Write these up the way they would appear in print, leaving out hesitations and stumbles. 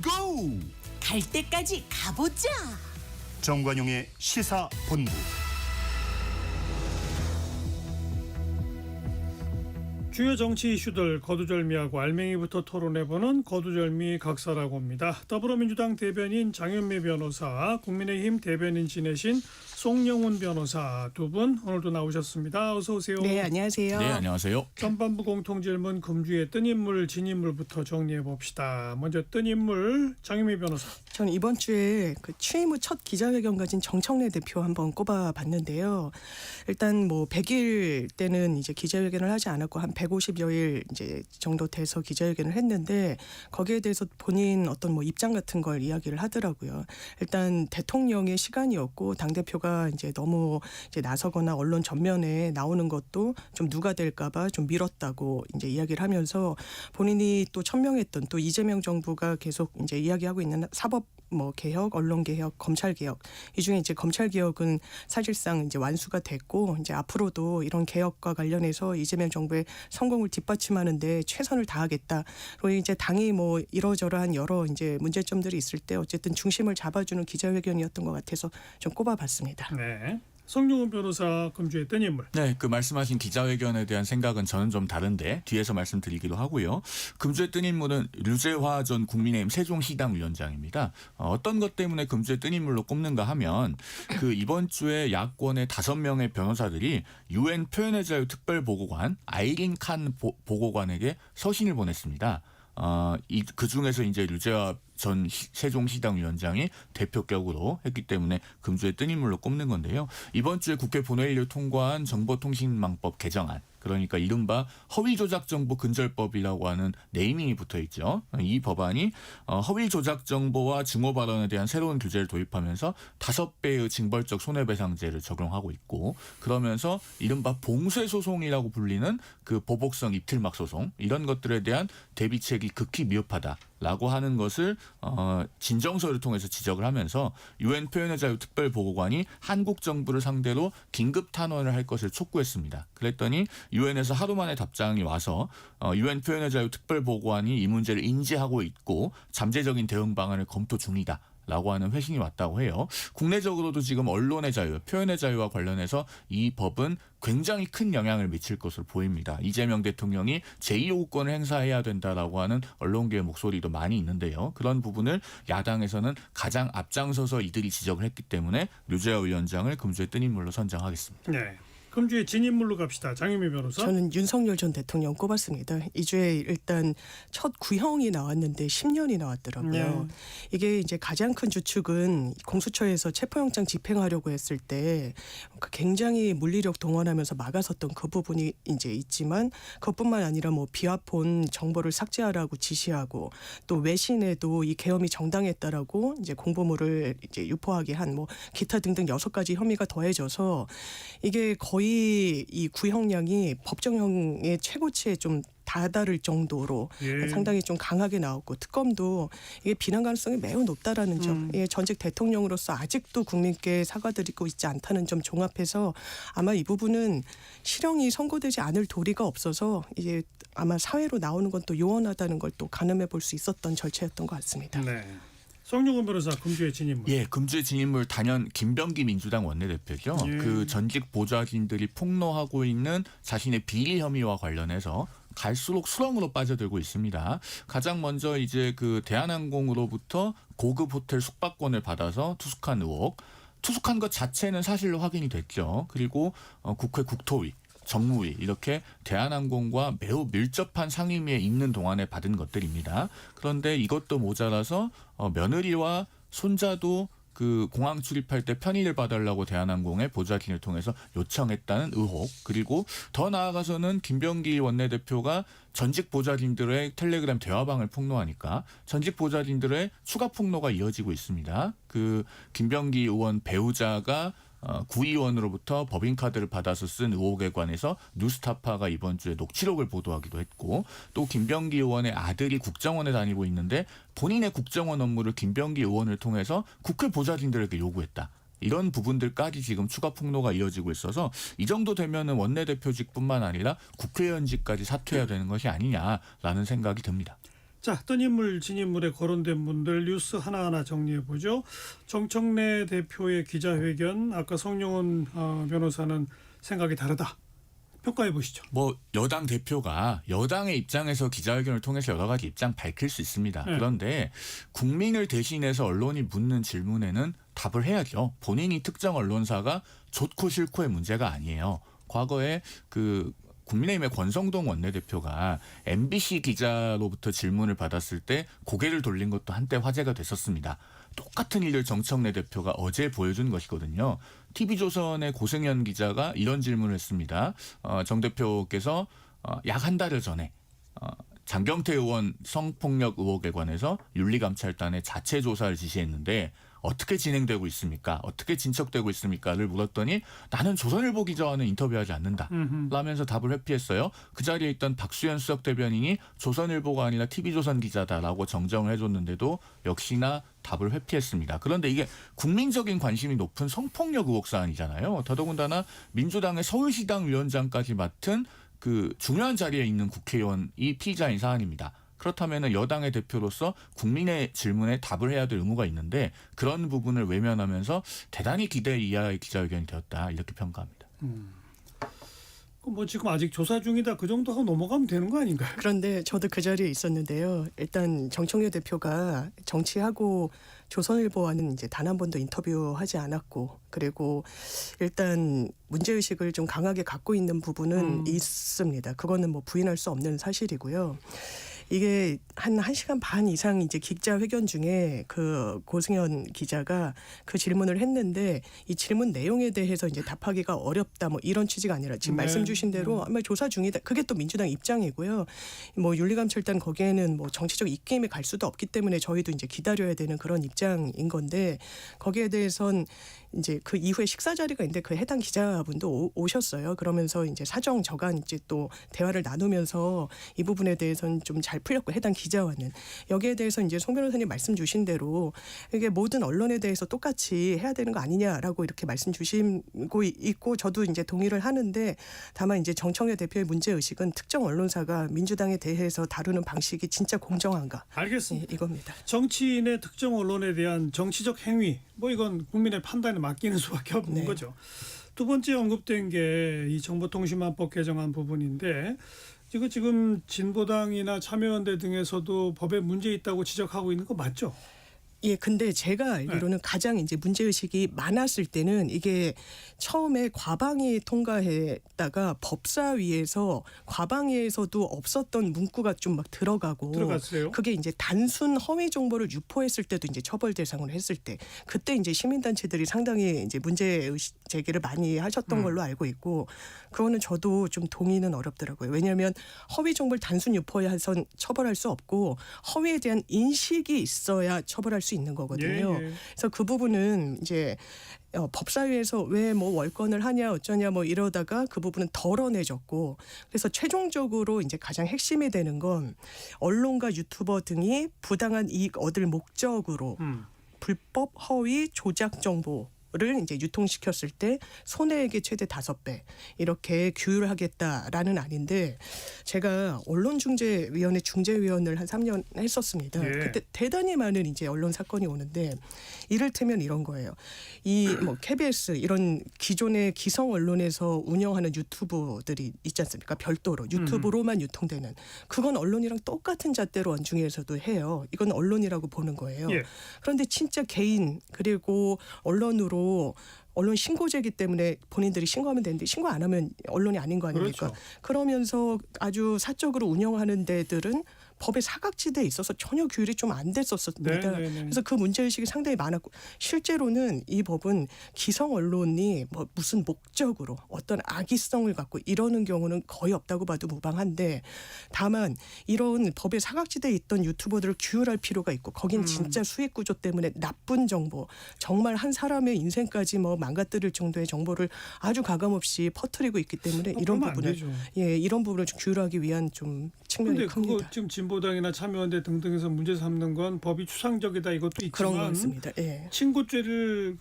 고고! 갈 때까지 가보자. 정관용의 시사본부. 주요 정치 이슈들 거두절미하고 알맹이부터 토론해보는 거두절미 각사라고 합니다. 더불어민주당 대변인 장현미 변호사, 국민의힘 대변인 지내신 송영훈 변호사 두 분 오늘도 나오셨습니다. 어서 오세요. 네, 안녕하세요. 네, 안녕하세요. 전반부 공통질문 금주의 뜬 인물, 진 인물부터 정리해 봅시다. 먼저 뜬 인물 장현미 변호사. 저는 이번 주에 그 취임 후 첫 기자회견 가진 정청래 대표 한번 꼽아봤는데요. 일단 뭐 100일 때는 이제 기자회견을 하지 않았고 한 150여일 이제 정도 돼서 기자회견을 했는데 거기에 대해서 본인 어떤 뭐 입장 같은 걸 이야기를 하더라고요. 일단 대통령의 시간이었고 당 대표가 이제 너무 이제 나서거나 언론 전면에 나오는 것도 좀 누가 될까봐 좀 미뤘다고 이제 이야기를 하면서 본인이 또 천명했던 또 이재명 정부가 계속 이제 이야기하고 있는 사법 뭐 개혁, 언론 개혁, 검찰 개혁 이 중에 이제 검찰 개혁은 사실상 이제 완수가 됐고 이제 앞으로도 이런 개혁과 관련해서 이재명 정부의 성공을 뒷받침하는데 최선을 다하겠다. 그리고 이제 당이 뭐 이러저러한 여러 이제 문제점들이 있을 때 어쨌든 중심을 잡아주는 기자회견이었던 것 같아서 좀 꼽아봤습니다. 네. 송영훈 변호사 금주의 뜬 인물. 네, 그 말씀하신 기자회견에 대한 생각은 저는 좀 다른데 뒤에서 말씀드리기도 하고요. 금주의 뜬 인물은 류재화 전 국민의힘 세종시당 위원장입니다. 어떤 것 때문에 금주의 뜬 인물로 꼽는가 하면 그 이번 주에 야권의 5명의 변호사들이 UN 표현의 자유 특별보고관 아이린 칸 보고관에게 서신을 보냈습니다. 그 중에서 이제 류재화 전 세종시당 위원장이 대표격으로 했기 때문에 금주의 뜬 인물로 꼽는 건데요. 이번 주에 국회 본회의를 통과한 정보통신망법 개정안, 그러니까 이른바 허위조작정보 근절법이라고 하는 네이밍이 붙어 있죠. 이 법안이 허위조작정보와 증오 발언에 대한 새로운 규제를 도입하면서 5배의 징벌적 손해배상제를 적용하고 있고, 그러면서 이른바 봉쇄소송이라고 불리는 그 보복성 입틀막 소송, 이런 것들에 대한 대비책이 극히 미흡하다라고 하는 것을 진정서를 통해서 지적을 하면서 UN 표현의 자유 특별보고관이 한국 정부를 상대로 긴급 탄원을 할 것을 촉구했습니다. 그랬더니 유엔에서 하루 만에 답장이 와서 UN 표현의 자유 특별보고관이 이 문제를 인지하고 있고 잠재적인 대응 방안을 검토 중이다 라고 하는 회신이 왔다고 해요. 국내적으로도 지금 언론의 자유, 표현의 자유와 관련해서 이 법은 굉장히 큰 영향을 미칠 것으로 보입니다. 이재명 대통령이 제2요구권을 행사해야 된다라고 하는 언론계의 목소리도 많이 있는데요. 그런 부분을 야당에서는 가장 앞장서서 이들이 지적을 했기 때문에 류재화 위원장을 금주의 뜬 인물로 선정하겠습니다. 네. 금주의 진 인물로 갑시다. 장현미 변호사. 저는 윤석열 전 대통령 꼽았습니다. 이 주에 일단 첫 구형이 나왔는데 10년이 나왔더라고요. 네. 이게 이제 가장 큰 주축은 공수처에서 체포영장 집행하려고 했을 때 굉장히 물리력 동원하면서 막아섰던 그 부분이 이제 있지만 그것뿐만 아니라 뭐 비화폰 정보를 삭제하라고 지시하고 또 외신에도 이 계엄이 정당했다라고 이제 공보물을 이제 유포하게 한 뭐 기타 등등 6가지 혐의가 더해져서 이게 거의 이 구형량이 법정형의 최고치에 좀 다다를 정도로 상당히 좀 강하게 나왔고 특검도 이게 비난 가능성이 매우 높다라는 점, 전직 대통령으로서 아직도 국민께 사과드리고 있지 않다는 점 종합해서 아마 이 부분은 실형이 선고되지 않을 도리가 없어서 이제 아마 사회로 나오는 건 또 요원하다는 걸 또 가늠해 볼 수 있었던 절차였던 것 같습니다. 네. 송영훈 변호사 금주의 진 인물. 예, 금주의 진 인물 단연 김병기 민주당 원내대표죠. 예. 그 전직 보좌진들이 폭로하고 있는 자신의 비리 혐의와 관련해서 갈수록 수렁으로 빠져들고 있습니다. 가장 먼저 이제 그 대한항공으로부터 고급 호텔 숙박권을 받아서 투숙한 의혹. 투숙한 것 자체는 사실로 확인이 됐죠. 그리고 국회 국토위, 정무위 이렇게 대한항공과 매우 밀접한 상임위에 있는 동안에 받은 것들입니다. 그런데 이것도 모자라서 며느리와 손자도 그 공항 출입할 때 편의를 봐달라고 대한항공의 보좌진을 통해서 요청했다는 의혹, 그리고 더 나아가서는 김병기 원내대표가 전직 보좌진들의 텔레그램 대화방을 폭로하니까 전직 보좌진들의 추가 폭로가 이어지고 있습니다. 그 김병기 의원 배우자가 구의원으로부터 법인카드를 받아서 쓴 의혹에 관해서 뉴스타파가 이번 주에 녹취록을 보도하기도 했고, 또 김병기 의원의 아들이 국정원에 다니고 있는데 본인의 국정원 업무를 김병기 의원을 통해서 국회 보좌진들에게 요구했다. 이런 부분들까지 지금 추가 폭로가 이어지고 있어서 이 정도 되면은 원내대표직뿐만 아니라 국회의원직까지 사퇴해야 되는 것이 아니냐라는 생각이 듭니다. 자, 뜬 인물, 진 인물에 거론된 분들 뉴스 하나하나 정리해 보죠. 정청래 대표의 기자회견, 아까 성룡원 변호사는 생각이 다르다. 평가해 보시죠. 뭐 여당 대표가 여당의 입장에서 기자회견을 통해서 여러 가지 입장 밝힐 수 있습니다. 네. 그런데 국민을 대신해서 언론이 묻는 질문에는 답을 해야죠. 본인이 특정 언론사가 좋고 싫고의 문제가 아니에요. 과거에 그 국민의힘의 권성동 원내대표가 MBC 기자로부터 질문을 받았을 때 고개를 돌린 것도 한때 화제가 됐었습니다. 똑같은 일을 정청래 대표가 어제 보여준 것이거든요. TV조선의 고승현 기자가 이런 질문을 했습니다. 정 대표께서 약 한 달여 전에 장경태 의원 성폭력 의혹에 관해서 윤리감찰단에 자체 조사를 지시했는데 어떻게 진행되고 있습니까? 어떻게 진척되고 있습니까?를 물었더니 나는 조선일보 기자와는 인터뷰하지 않는다. 라면서 답을 회피했어요. 그 자리에 있던 박수현 수석 대변인이 조선일보가 아니라 TV조선 기자다라고 정정을 해줬는데도 역시나 답을 회피했습니다. 그런데 이게 국민적인 관심이 높은 성폭력 의혹 사안이잖아요. 더더군다나 민주당의 서울시당 위원장까지 맡은 그 중요한 자리에 있는 국회의원이 피의자인 사안입니다. 그렇다면 여당의 대표로서 국민의 질문에 답을 해야 될 의무가 있는데 그런 부분을 외면하면서 대단히 기대 이하의 기자회견이 되었다 이렇게 평가합니다. 뭐 지금 아직 조사 중이다 그 정도 하고 넘어가면 되는 거 아닌가요? 그런데 저도 그 자리에 있었는데요. 일단 정청래 대표가 정치하고 조선일보와는 이제 단 한 번도 인터뷰하지 않았고, 그리고 일단 문제의식을 좀 강하게 갖고 있는 부분은 있습니다. 그거는 뭐 부인할 수 없는 사실이고요. 이게 한 1시간 반 이상 이제 기자회견 중에 그 고승현 기자가 그 질문을 했는데 이 질문 내용에 대해서 이제 답하기가 어렵다 뭐 이런 취지가 아니라 지금 네. 말씀 주신 대로 아마 조사 중이다. 그게 또 민주당 입장이고요. 뭐 윤리감찰단 거기에는 뭐 정치적 입김이 갈 수도 없기 때문에 저희도 이제 기다려야 되는 그런 입장인 건데 거기에 대해선 이제 그 이후에 식사 자리가 있는데 그 해당 기자분도 오셨어요. 그러면서 이제 사정 저간 이제 또 대화를 나누면서 이 부분에 대해서는 좀 잘 풀렸고 해당 기자와는 여기에 대해서 이제 송 변호사님 말씀 주신 대로 이게 모든 언론에 대해서 똑같이 해야 되는 거 아니냐라고 이렇게 말씀 주시고 있고 저도 이제 동의를 하는데 다만 이제 정청래 대표의 문제 의식은 특정 언론사가 민주당에 대해서 다루는 방식이 진짜 공정한가? 알겠습니다. 네, 이겁니다. 정치인의 특정 언론에 대한 정치적 행위 뭐 이건 국민의 판단에 맡기는 수밖에 없는 네. 거죠. 두 번째 언급된 게 이 정보통신망법 개정안 부분인데 이거 지금 진보당이나 참여연대 등에서도 법에 문제 있다고 지적하고 있는 거 맞죠? 예, 근데 제가 알기로는 가장 이제 문제의식이 많았을 때는 이게 처음에 과방위 통과했다가 법사위에서 과방위에서도 없었던 문구가 좀 막 들어가고 들어갔어요. 그게 이제 단순 허위 정보를 유포했을 때도 이제 처벌 대상으로 했을 때 그때 이제 시민단체들이 상당히 이제 문제의식 제기를 많이 하셨던 걸로 알고 있고 그거는 저도 좀 동의는 어렵더라고요. 왜냐하면 허위 정보를 단순 유포해선 처벌할 수 없고 허위에 대한 인식이 있어야 처벌할 수 있는 거거든요. 예, 예. 그래서 그 부분은 이제 법사위에서 왜 뭐 월권을 하냐 어쩌냐 뭐 이러다가 그 부분은 덜어내졌고 그래서 최종적으로 이제 가장 핵심이 되는 건 언론과 유튜버 등이 부당한 이익 얻을 목적으로 불법 허위 조작 정보를 이제 유통시켰을 때 손해액의 최대 5배 이렇게 규율하겠다라는 안인데 제가 언론중재위원회 중재위원을 한 3년 했었습니다. 예. 그때 대단히 많은 이제 언론 사건이 오는데 이를테면 이런 거예요. 이 뭐 KBS 이런 기존의 기성 언론에서 운영하는 유튜브들이 있지 않습니까? 별도로 유튜브로만 유통되는 그건 언론이랑 똑같은 잣대로 언중에서도 해요. 이건 언론이라고 보는 거예요. 예. 그런데 진짜 개인 그리고 언론으로 언론 신고제이기 때문에 본인들이 신고하면 되는데 신고 안 하면 언론이 아닌 거 아닙니까? 그렇죠. 그러면서 아주 사적으로 운영하는 데들은 법의 사각지대에 있어서 전혀 규율이 좀 안 됐었습니다. 네, 네, 네. 그래서 그 문제의식이 상당히 많았고 실제로는 이 법은 기성 언론이 뭐 무슨 목적으로 어떤 악의성을 갖고 이러는 경우는 거의 없다고 봐도 무방한데 다만 이런 법의 사각지대에 있던 유튜버들을 규율할 필요가 있고 거긴 진짜 수익 구조 때문에 나쁜 정보 정말 한 사람의 인생까지 뭐 망가뜨릴 정도의 정보를 아주 가감없이 퍼뜨리고 있기 때문에 이런 그러면 안 부분을 되죠. 이런 부분을 좀 규율하기 위한 좀 측면이 근데 그거 큽니다. 지금 진보당이나 참여연대 등등에서 문제 삼는 건 법이 추상적이다 이것도 그런 것 있지만 같습니다. 예. 친고죄를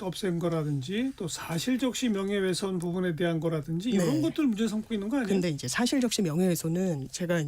없앤 거라든지 또 사실적시 명예훼손 부분에 대한 거라든지 이런 네. 것들 문제 삼고 있는 거 아니에요? 근데 이제 사실적시 명예훼손은 제가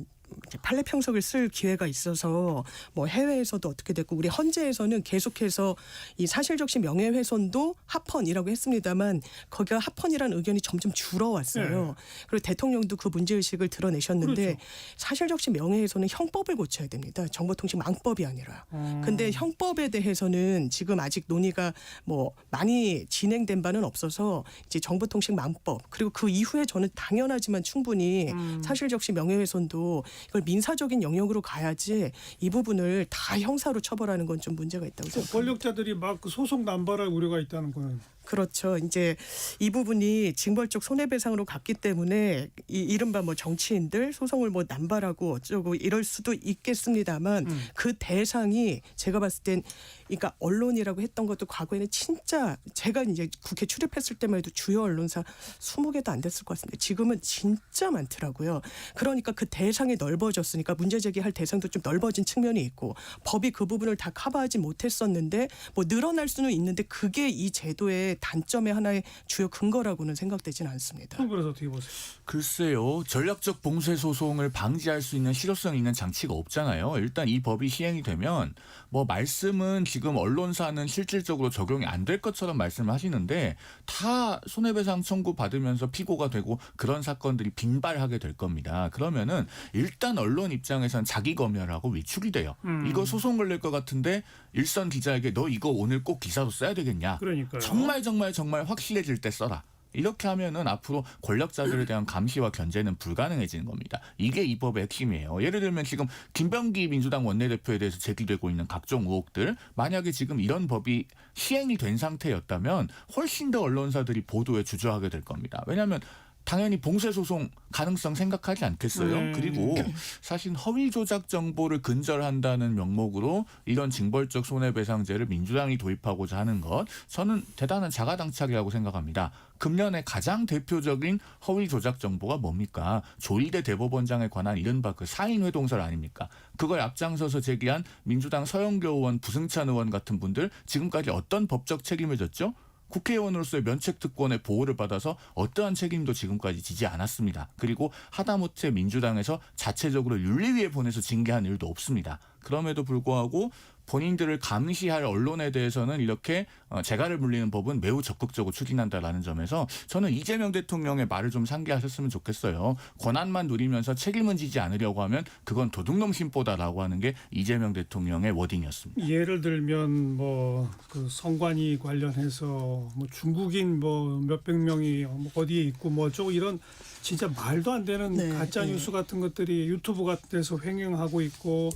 이제 판례 평석을 쓸 기회가 있어서 뭐 해외에서도 어떻게 됐고 우리 헌재에서는 계속해서 이 사실적시 명예훼손도 합헌이라고 했습니다만 거기가 합헌이라는 의견이 점점 줄어왔어요. 네. 그리고 대통령도 그 문제의식을 드러내셨는데 그렇죠. 사실적시 명예훼손은 형법을 고쳐야 됩니다. 정보통신망법이 아니라. 근데 형법에 대해서는 지금 아직 논의가 뭐 많이 진행된 바는 없어서 이제 정보통신망법 그리고 그 이후에 저는 당연하지만 충분히 사실적시 명예훼손도 이걸 민사적인 영역으로 가야지 이 부분을 다 형사로 처벌하는 건 좀 문제가 있다고 생각합니다. 권력자들이 막 그 소송 남발할 우려가 있다는 거는. 그렇죠. 이제 이 부분이 징벌적 손해배상으로 갔기 때문에 이른바 뭐 정치인들 소송을 뭐 남발하고 어쩌고 이럴 수도 있겠습니다만 그 대상이 제가 봤을 땐 그러니까 언론이라고 했던 것도 과거에는 진짜 제가 이제 국회 출입했을 때만 해도 주요 언론사 20개도 안 됐을 것 같습니다. 지금은 진짜 많더라고요. 그러니까 그 대상이 넓어졌으니까 문제 제기할 대상도 좀 넓어진 측면이 있고 법이 그 부분을 다 커버하지 못했었는데 뭐 늘어날 수는 있는데 그게 이 제도의 단점의 하나의 주요 근거라고는 생각되지는 않습니다. 그래서 어떻게 보세요? 글쎄요. 전략적 봉쇄 소송을 방지할 수 있는 실효성 있는 장치가 없잖아요. 일단 이 법이 시행이 되면 뭐 말씀은 지금 언론사는 실질적으로 적용이 안 될 것처럼 말씀을 하시는데 다 손해배상 청구 받으면서 피고가 되고 그런 사건들이 빈발하게 될 겁니다. 그러면은 일단 언론 입장에선 자기 검열하고 위축이 돼요. 이거 소송 걸릴 것 같은데 일선 기자에게 너 이거 오늘 꼭 기사로 써야 되겠냐. 그러니까요. 정말 확실해질 때 써라. 이렇게 하면은 앞으로 권력자들에 대한 감시와 견제는 불가능해지는 겁니다. 이게 이 법의 핵심이에요. 예를 들면 지금 김병기 민주당 원내대표에 대해서 제기되고 있는 각종 의혹들, 만약에 지금 이런 법이 시행이 된 상태였다면 훨씬 더 언론사들이 보도에 주저하게 될 겁니다. 왜냐하면 당연히 봉쇄 소송 가능성 생각하지 않겠어요. 그리고 사실 허위 조작 정보를 근절한다는 명목으로 이런 징벌적 손해배상제를 민주당이 도입하고자 하는 것, 저는 대단한 자가당착이라고 생각합니다. 금년에 가장 대표적인 허위 조작 정보가 뭡니까? 조희대 대법원장에 관한 이른바 그 사인 회동설 아닙니까? 그걸 앞장서서 제기한 민주당 서영교 의원, 부승찬 의원 같은 분들 지금까지 어떤 법적 책임을 졌죠? 국회의원으로서의 면책특권의 보호를 받아서 어떠한 책임도 지금까지 지지 않았습니다. 그리고 하다못해 민주당에서 자체적으로 윤리위에 보내서 징계한 일도 없습니다. 그럼에도 불구하고 본인들을 감시할 언론에 대해서는 이렇게 재갈을 물리는 법은 매우 적극적으로 추진한다라는 점에서 저는 이재명 대통령의 말을 좀 상기하셨으면 좋겠어요. 권한만 누리면서 책임은 지지 않으려고 하면 그건 도둑놈 심보다라고 하는 게 이재명 대통령의 워딩이었습니다. 예를 들면 뭐 그 성관이 관련해서 뭐 중국인 뭐 몇백 명이 어디에 있고 뭐 어쩌고 이런 진짜 말도 안 되는 네, 가짜 뉴스 같은 것들이 유튜브 같은 데서 횡행하고 있고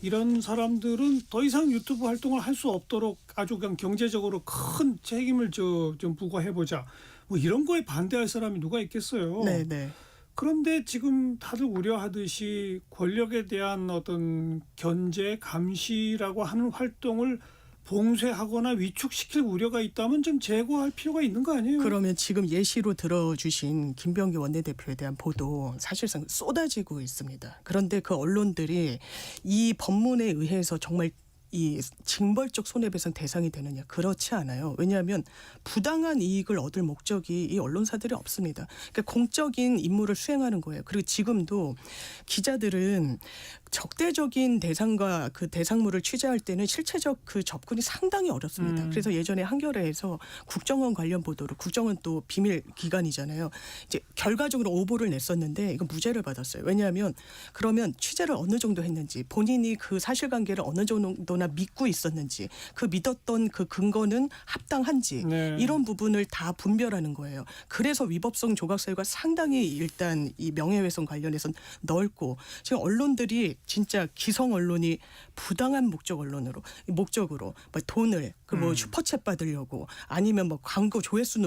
이런 사람들은 더 이상 유튜브 활동을 할 수 없도록 아주 그냥 경제적으로 큰 책임을 좀 부과해보자. 뭐 이런 거에 반대할 사람이 누가 있겠어요. 네. 그런데 지금 다들 우려하듯이 권력에 대한 어떤 견제, 감시라고 하는 활동을 봉쇄하거나 위축시킬 우려가 있다면 좀 제고할 필요가 있는 거 아니에요? 그러면 지금 예시로 들어주신 김병기 원내대표에 대한 보도 사실상 쏟아지고 있습니다. 그런데 그 언론들이 이 법문에 의해서 정말 이 징벌적 손해배상 대상이 되느냐? 그렇지 않아요. 왜냐하면 부당한 이익을 얻을 목적이 이 언론사들이 없습니다. 그러니까 공적인 임무를 수행하는 거예요. 그리고 지금도 기자들은 적대적인 대상과 그 대상물을 취재할 때는 실체적 그 접근이 상당히 어렵습니다. 그래서 예전에 한겨레에서 국정원 관련 보도를, 국정원 또 비밀 기관이잖아요. 이제 결과적으로 오보를 냈었는데 이건 무죄를 받았어요. 왜냐하면 그러면 취재를 어느 정도 했는지, 본인이 그 사실관계를 어느 정도나 믿고 있었는지, 그 믿었던 그 근거는 합당한지, 이런 부분을 다 분별하는 거예요. 그래서 위법성 조각 사유가 상당히 일단 이 명예훼손 관련해서는 넓고, 지금 언론들이 진짜 기성 언론이 부당한 목적으로 뭐 돈을 그 뭐 슈퍼챗 받으려고 아니면 뭐 광고 조회수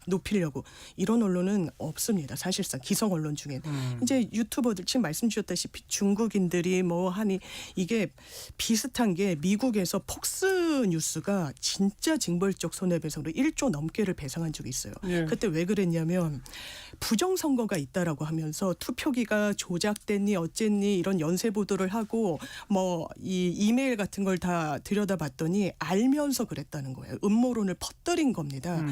높이려고 이런 언론은 없습니다. 사실상 기성 언론 중엔 이제 유튜버들 지금 말씀 주셨다시피 중국인들이 뭐 하니 이게 비슷한 게 미국에서 폭스 뉴스가 진짜 징벌적 손해배상으로 1조 넘게를 배상한 적이 있어요. 예. 그때 왜 그랬냐면 부정선거가 있다라고 하면서 투표기가 조작됐니 어쨌니 이런 연쇄 보도를 하고 뭐 이 이메일 같은 걸 다 들여다봤더니 알면서 그랬다는 거예요. 음모론을 퍼뜨린 겁니다.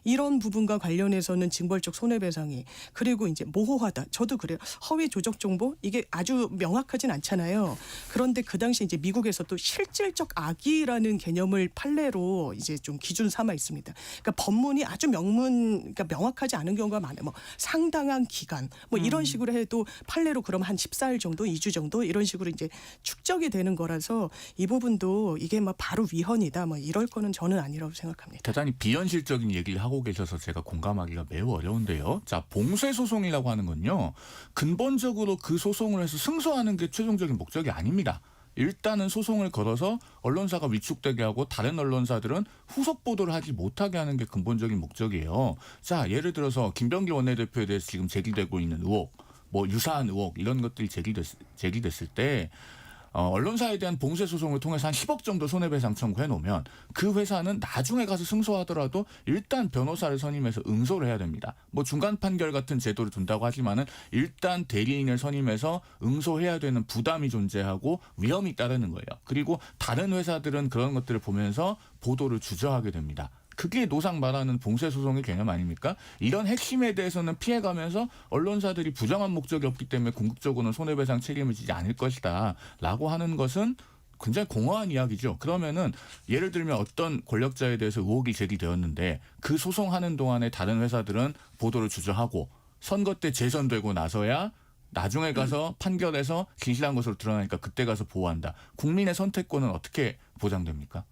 이런 부분과 관련해서는 징벌적 손해배상이 그리고 이제 모호하다. 저도 그래요. 허위 조작 정보 이게 아주 명확하진 않잖아요. 그런데 그 당시 이제 미국에서 또 실질적 악의라는 개념을 판례로 이제 좀 기준 삼아 있습니다. 그러니까 법문이 아주 그러니까 명확하지 않은 경우가 많아요. 뭐 상당한 기간 뭐 이런 식으로 해도 판례로 그럼 한 14일 정도, 2주 정도 이런 식으로 이제 축적이 되는 거라서 이 부분도 이게 막 바로 위헌이다 뭐 이럴 거는 저는 아니라고 생각합니다. 대단히 비현실적인 얘기를 하고 계셔서 제가 공감하기가 매우 어려운데요. 자, 봉쇄 소송이라고 하는 건요. 근본적으로 그 소송을 해서 승소하는 게 최종적인 목적이 아닙니다. 일단은 소송을 걸어서 언론사가 위축되게 하고 다른 언론사들은 후속 보도를 하지 못하게 하는 게 근본적인 목적이에요. 자, 예를 들어서 김병기 원내대표에 대해서 지금 제기되고 있는 의혹, 뭐 유사한 의혹 이런 것들이 제기됐을 때 언론사에 대한 봉쇄 소송을 통해서 한 10억 정도 손해배상 청구해 놓으면 그 회사는 나중에 가서 승소하더라도 일단 변호사를 선임해서 응소를 해야 됩니다. 뭐 중간 판결 같은 제도를 둔다고 하지만은 일단 대리인을 선임해서 응소해야 되는 부담이 존재하고 위험이 따르는 거예요. 그리고 다른 회사들은 그런 것들을 보면서 보도를 주저하게 됩니다. 그게 노상 말하는 봉쇄 소송의 개념 아닙니까? 이런 핵심에 대해서는 피해가면서 언론사들이 부정한 목적이 없기 때문에 궁극적으로는 손해배상 책임을 지지 않을 것이다 라고 하는 것은 굉장히 공허한 이야기죠. 그러면은 예를 들면 어떤 권력자에 대해서 의혹이 제기되었는데 그 소송하는 동안에 다른 회사들은 보도를 주저하고 선거 때 재선되고 나서야 나중에 가서 판결에서 진실한 것으로 드러나니까 그때 가서 보호한다. 국민의 선택권은 어떻게 보장됩니까?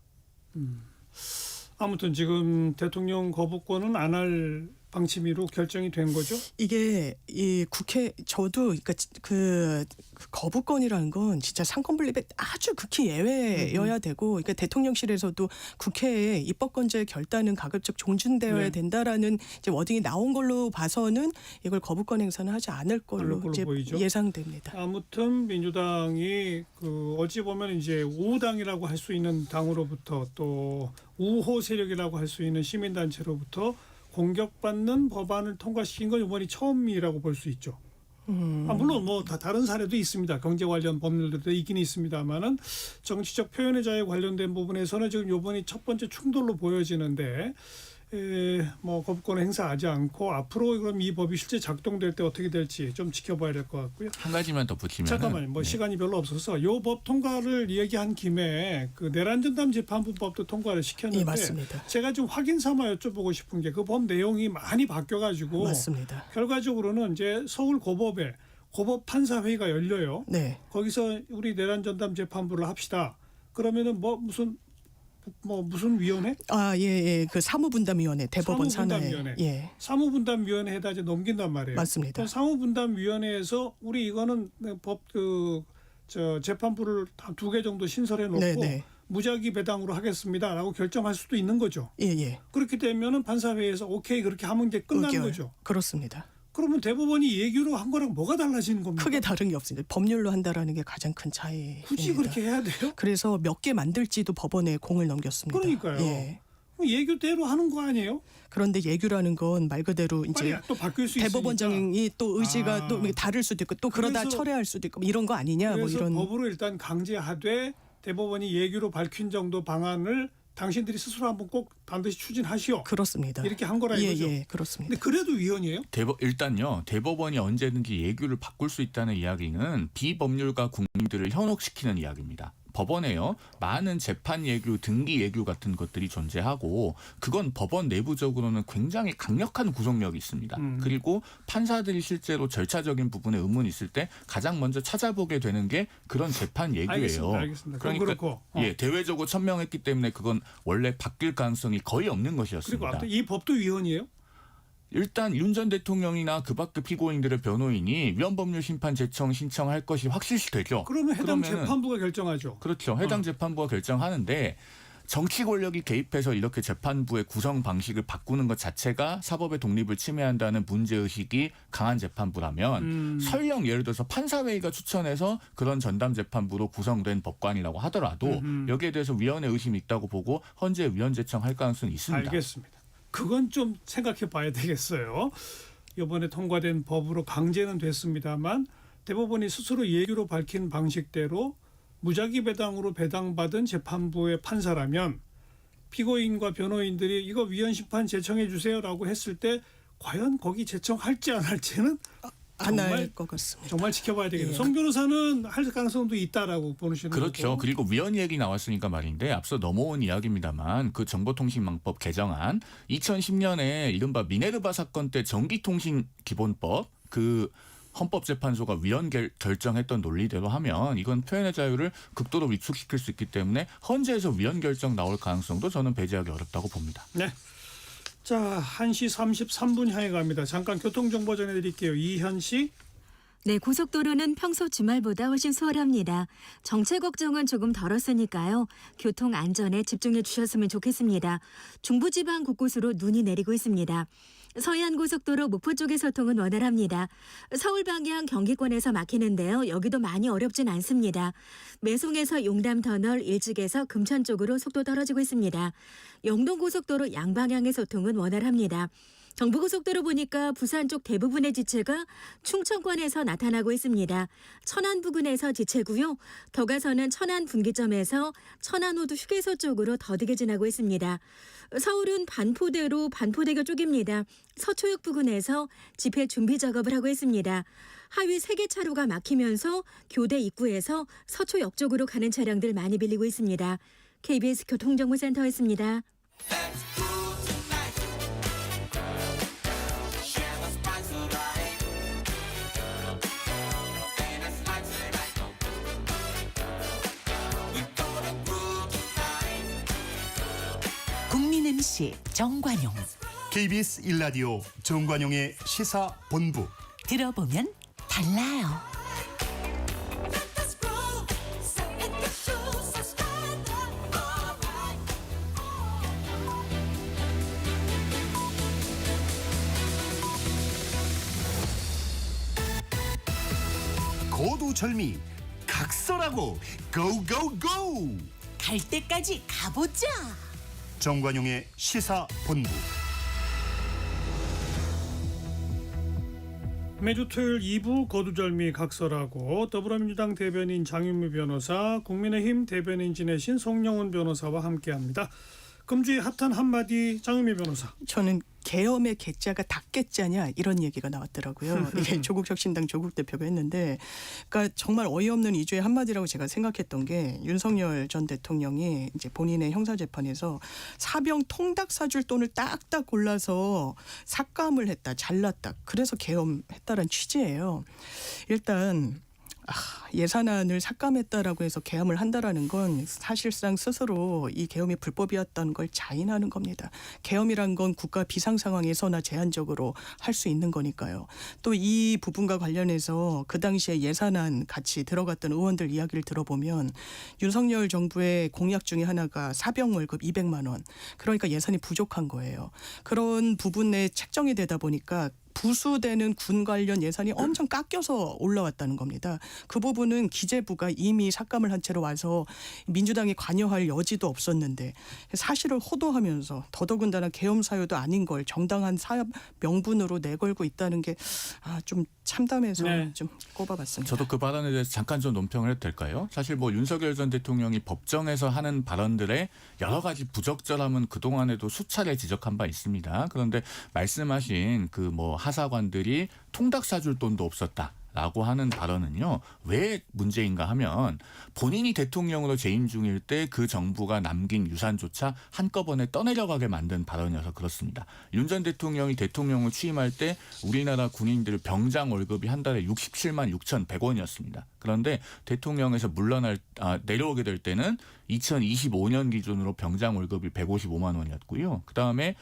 아무튼 지금 대통령 거부권은 안 할 방침으로 결정이 된 거죠. 이게 이 국회 저도 그러니까 그 거부권이라는 건 진짜 상권분립의 아주 극히 예외여야 되고 그러니까 대통령실에서도 국회에 입법권자의 결단은 가급적 존중되어야 네. 된다라는 이제 워딩이 나온 걸로 봐서는 이걸 거부권 행사는 하지 않을 걸로 걸로 이제 보이죠. 예상됩니다. 아무튼 민주당이 어찌 보면 이제 우당이라고 할 수 있는 당으로부터 또 우호 세력이라고 할 수 있는 시민단체로부터 공격받는 법안을 통과시킨 건 이번이 처음이라고 볼 수 있죠. 물론 뭐 다른 사례도 있습니다. 경제 관련 법률들도 있긴 있습니다만은 정치적 표현의 자유에 관련된 부분에서는 지금 이번이 첫 번째 충돌로 보여지는데 뭐 거부권 행사하지 않고 앞으로 그럼 이 법이 실제 작동될 때 어떻게 될지 좀 지켜봐야 될 것 같고요. 한 가지만 더 붙이면 잠깐만요. 뭐 시간이 별로 없어서 요 법 통과를 얘기한 김에 그 내란전담 재판부법도 통과를 시켰는데 예, 맞습니다. 제가 좀 확인 삼아 여쭤보고 싶은 게 그 법 내용이 많이 바뀌어가지고 맞습니다. 결과적으로는 이제 서울 고법에 고법 판사 회의가 열려요. 네. 거기서 우리 내란전담 재판부를 합시다. 그러면은 무슨 위원회? 그 사무분담위원회 대법원 산하에 사무분담위원회. 예. 사무분담위원회에다 이제 넘긴단 말이에요. 맞습니다. 그 사무분담위원회에서 우리 이거는 재판부를 한 2개 정도 신설해 놓고 네네. 무작위 배당으로 하겠습니다라고 결정할 수도 있는 거죠. 예. 그렇게 되면은 판사회에서 오케이 그렇게 하면 이제 끝나는 의결. 거죠. 그렇습니다. 그러면 대법원이 예규로 한 거랑 뭐가 달라지는 겁니까? 크게 다른 게 없습니다. 법률로 한다라는 게 가장 큰 차이입니다. 굳이 그렇게 해야 돼요? 그래서 몇 개 만들지도 법원에 공을 넘겼습니다. 그러니까요. 예. 그럼 예규대로 하는 거 아니에요? 그런데 예규라는 건 말 그대로 빨리 이제 또 바뀔 수 있으니까. 대법원장이 또 의지가 또 다를 수도 있고 또 그러다 그래서- 철회할 수도 있고 이런 거 아니냐 뭐 그래서 이런 법으로 일단 강제하되 대법원이 예규로 밝힌 정도 방안을 당신들이 스스로 한번 꼭 반드시 추진하시오. 그렇습니다. 이렇게 한 거라 이거죠. 예, 그렇습니다. 근데 그래도 위헌이에요? 일단요, 대법원이 언제든지 예규를 바꿀 수 있다는 이야기는 비법률가 국민들을 현혹시키는 이야기입니다. 법원에요, 많은 재판 예규, 등기 예규 같은 것들이 존재하고 그건 법원 내부적으로는 굉장히 강력한 구속력이 있습니다. 그리고 판사들이 실제로 절차적인 부분에 의문이 있을 때 가장 먼저 찾아보게 되는 게 그런 재판 예규예요. 알겠습니다. 그럼 그러니까 그렇고. 대외적으로 천명했기 때문에 그건 원래 바뀔 가능성이 거의 없는 그리고 것이었습니다. 아무튼 이 법도 위헌이에요? 일단 윤 전 대통령이나 그 밖의 피고인들의 변호인이 위헌법률 심판 제청 신청할 것이 확실시되죠. 그러면 해당 그러면은 재판부가 결정하죠. 그렇죠. 해당 재판부가 결정하는데 정치 권력이 개입해서 이렇게 재판부의 구성 방식을 바꾸는 것 자체가 사법의 독립을 침해한다는 문제의식이 강한 재판부라면 설령 예를 들어서 판사회의가 추천해서 그런 전담 재판부로 구성된 법관이라고 하더라도 여기에 대해서 위헌의 의심이 있다고 보고 헌재 위헌 제청할 가능성이 있습니다. 알겠습니다. 그건 좀 생각해 봐야 되겠어요. 이번에 통과된 법으로 강제는 됐습니다만 대법원이 스스로 예규로 밝힌 방식대로 무작위 배당으로 배당받은 재판부의 판사라면 피고인과 변호인들이 이거 위헌 심판 제청해 주세요라고 했을 때 과연 거기 제청할지 안 할지는 안 할 것 같습니다. 정말 지켜봐야 되겠네요. 예. 송 변호사는 할 가능성도 있다라고 보시는 그렇죠. 거고. 그리고 위헌 얘기 나왔으니까 말인데 앞서 넘어온 이야기입니다만 그 정보통신망법 개정안 2010년에 이른바 미네르바 사건 때 전기통신기본법 그 헌법재판소가 위헌 결정했던 논리대로 하면 이건 표현의 자유를 극도로 위축시킬 수 있기 때문에 헌재에서 위헌 결정 나올 가능성도 저는 배제하기 어렵다고 봅니다. 네. 자, 1시 33분 향해 갑니다. 잠깐 교통정보 전해드릴게요. 이현 씨. 네, 고속도로는 평소 주말보다 훨씬 수월합니다. 정체 걱정은 조금 덜었으니까요. 교통 안전에 집중해 주셨으면 좋겠습니다. 중부지방 곳곳으로 눈이 내리고 있습니다. 서해안고속도로 목포 쪽에서 통은 원활합니다. 서울 방향 경기권에서 막히는데요. 여기도 많이 어렵진 않습니다. 매송에서 용담터널 일찍에서 금천 쪽으로 속도 떨어지고 있습니다. 영동고속도로 양방향의 소통은 원활합니다. 경부고속도로 보니까 부산 쪽 대부분의 지체가 충청권에서 나타나고 있습니다. 천안 부근에서 지체고요. 더 가서는 천안 분기점에서 천안호두 휴게소 쪽으로 더디게 지나고 있습니다. 서울은 반포대로 반포대교 쪽입니다. 서초역 부근에서 집회 준비 작업을 하고 있습니다. 하위 3개 차로가 막히면서 교대 입구에서 서초역 쪽으로 가는 차량들 많이 밀리고 있습니다. KBS 교통정보센터였습니다. 국민음식 정관용. KBS 1라디오 정관용의 시사본부. 들어보면 달라요. 고두절미 각설하고 고고고. 갈 때까지 가보자. 정관용의 시사본부. 매주 토요일 2부 거두절미 각설하고 더불어민주당 대변인 장윤미 변호사, 국민의힘 대변인 지내신 송영훈 변호사와 함께합니다. 금주의 핫한 한마디 장윤미 변호사. 저는 계엄의 개자가 닭개자냐 이런 얘기가 나왔더라고요. 이게 조국 혁신당 조국 대표가 했는데, 그러니까 정말 어이없는 이주의 한마디라고 제가 생각했던 게 윤석열 전 대통령이 이제 본인의 형사재판에서 사병 통닭 사줄 돈을 딱딱 골라서 삭감을 했다, 잘랐다. 그래서 계엄했다라는 취지예요. 일단 예산안을 삭감했다라고 해서 계엄을 한다라는 건 사실상 스스로 이 계엄이 불법이었던 걸 자인하는 겁니다. 계엄이란 건 국가 비상 상황에서나 제한적으로 할 수 있는 거니까요. 또 이 부분과 관련해서 그 당시에 예산안 같이 들어갔던 의원들 이야기를 들어보면 윤석열 정부의 공약 중에 하나가 사병 월급 200만 원. 그러니까 예산이 부족한 거예요. 그런 부분에 책정이 되다 보니까 부수되는 군 관련 예산이 엄청 깎여서 올라왔다는 겁니다. 그 부분은 기재부가 이미 삭감을 한 채로 와서 민주당이 관여할 여지도 없었는데 사실을 호도하면서 더더군다나 계엄 사유도 아닌 걸 정당한 사업 명분으로 내걸고 있다는 게 좀 참담해서 네. 좀 꼽아봤습니다. 저도 그 발언에 대해서 잠깐 좀 논평을 해도 될까요? 사실 뭐 윤석열 전 대통령이 법정에서 하는 발언들의 여러 가지 부적절함은 그동안에도 수차례 지적한 바 있습니다. 그런데 말씀하신 그 뭐 하사관들이 통닭 사줄 돈도 없었다. 라고 하는 발언은요. 왜 문제인가 하면 본인이 대통령으로 재임 중일 때 그 정부가 남긴 유산조차 한꺼번에 떠내려가게 만든 발언이어서 그렇습니다. 윤 전 대통령이 대통령을 취임할 때 우리나라 군인들 병장 월급이 한 달에 67만 6,100원이었습니다. 그런데 대통령에서 내려오게 될 때는 2025년 기준으로 병장 월급이 155만 원이었고요. 그다음에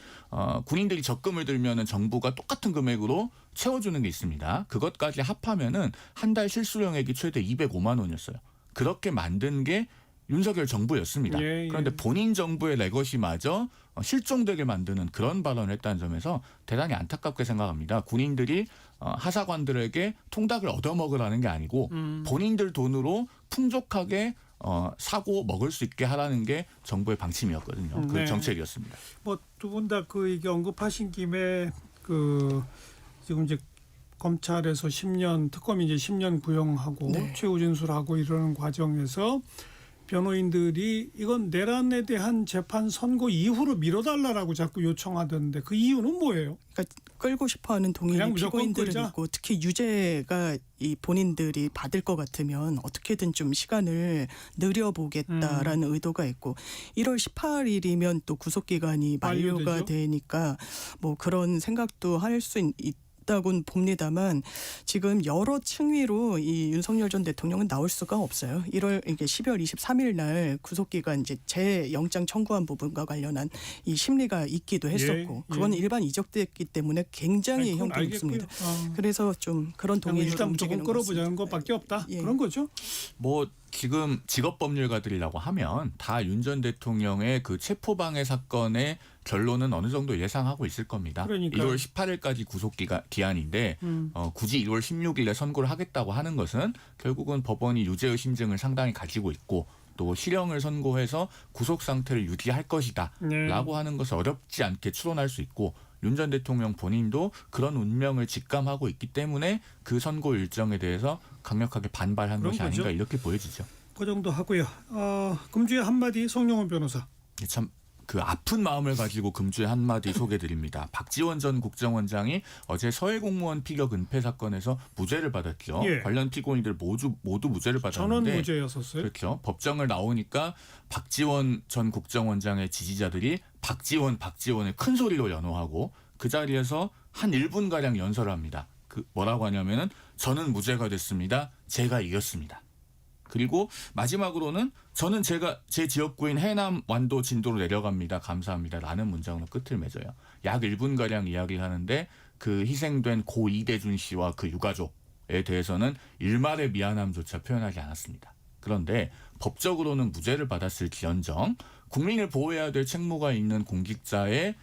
군인들이 적금을 들면은 정부가 똑같은 금액으로 채워주는 게 있습니다. 그것까지 합하면은 한 달 실수령액이 최대 205만 원이었어요. 그렇게 만든 게 윤석열 정부였습니다. 예, 예. 그런데 본인 정부의 레거시마저 실종되게 만드는 그런 발언을 했다는 점에서 대단히 안타깝게 생각합니다. 군인들이 하사관들에게 통닭을 얻어먹으라는 게 아니고 본인들 돈으로 풍족하게 사고 먹을 수 있게 하라는 게 정부의 방침이었거든요. 그 네. 정책이었습니다. 뭐 두 분 다 그 이게 언급하신 김에 그 지금 이제 검찰에서 10년 특검이 이제 10년 구형하고 네. 최후 진술하고 이러는 과정에서 변호인들이 이건 내란에 대한 재판 선고 이후로 미뤄달라고 자꾸 요청하던데 그 이유는 뭐예요? 그러니까 끌고 싶어하는 동의인 그냥 무조건 피고인들은 끌자? 있고 특히 유죄가 이 본인들이 받을 것 같으면 어떻게든 좀 시간을 늘려보겠다라는 의도가 있고 1월 18일이면 또 구속기간이 만료가 만료되죠? 되니까 뭐 그런 생각도 할 수 있다고는 봅니다만 지금 여러 층위로 이 윤석열 전 대통령은 나올 수가 없어요. 이게 12월 23일 날 구속기간 이제 재영장 청구한 부분과 관련한 이 심리가 있기도 했었고 예. 그건 일반 이적됐기 때문에 굉장히 아니, 그건 형편없습니다. 알겠고요. 그래서 좀 그런 동의를 일단 무조건 움직이는 것 끌어보자는 같습니다. 것밖에 없다. 예. 그런 거죠? 뭐 지금 직업법률가들이라고 하면 다 윤 전 대통령의 그 체포방해 사건의 결론은 어느 정도 예상하고 있을 겁니다. 그러니까요. 1월 18일까지 구속기한인데 굳이 1월 16일에 선고를 하겠다고 하는 것은 결국은 법원이 유죄의 심증을 상당히 가지고 있고 또 실형을 선고해서 구속 상태를 유지할 것이다 네. 라고 하는 것을 어렵지 않게 추론할 수 있고 윤 전 대통령 본인도 그런 운명을 직감하고 있기 때문에 그 선고 일정에 대해서 강력하게 반발한 그런 것이 거죠. 아닌가 이렇게 보여지죠. 그 정도 하고요. 금주의 한마디 송영훈 변호사. 참 그 아픈 마음을 가지고 금주의 한마디 소개드립니다. 박지원 전 국정원장이 어제 서해공무원 피격 은폐 사건에서 무죄를 받았죠. 예. 관련 피고인들 모두 무죄를 전원 받았는데 무죄였었어요. 그렇죠. 법정을 나오니까 박지원 전 국정원장의 지지자들이 박지원의 큰 소리로 연호하고 그 자리에서 한 1분 가량 연설을 합니다. 그 뭐라고 하냐면은 저는 무죄가 됐습니다. 제가 이겼습니다. 그리고 마지막으로는 저는 제 지역구인 해남 완도 진도로 내려갑니다. 감사합니다. 라는 문장으로 끝을 맺어요. 약 1분가량 이야기를 하는데 그 희생된 고 이대준 씨와 그 유가족에 대해서는 일말의 미안함조차 표현하지 않았습니다. 그런데 법적으로는 무죄를 받았을지언정 국민을 보호해야 될 책무가 있는 공직자의